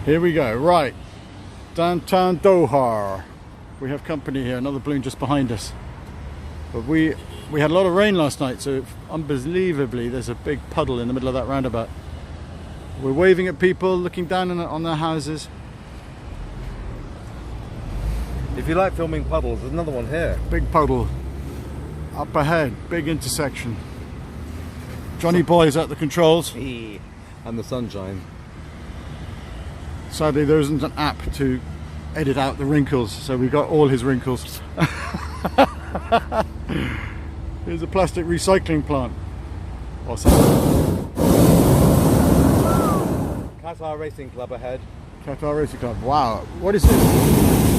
Here we go, right. Downtown Doha. We have company here, another balloon just behind us. But we had a lot of rain last night, so unbelievably there's a big puddle in the middle of that roundabout. We're waving at people, looking down on their houses. If you like filming puddles, there's another one here. Big puddle. Up ahead, big intersection. Johnny Boy's at the controls. And the sunshine. Sadly, there isn't an app to edit out the wrinkles, so we got all his wrinkles. Here's a plastic recycling plant. Awesome. Qatar Racing Club ahead. Qatar Racing Club. Wow, what is this?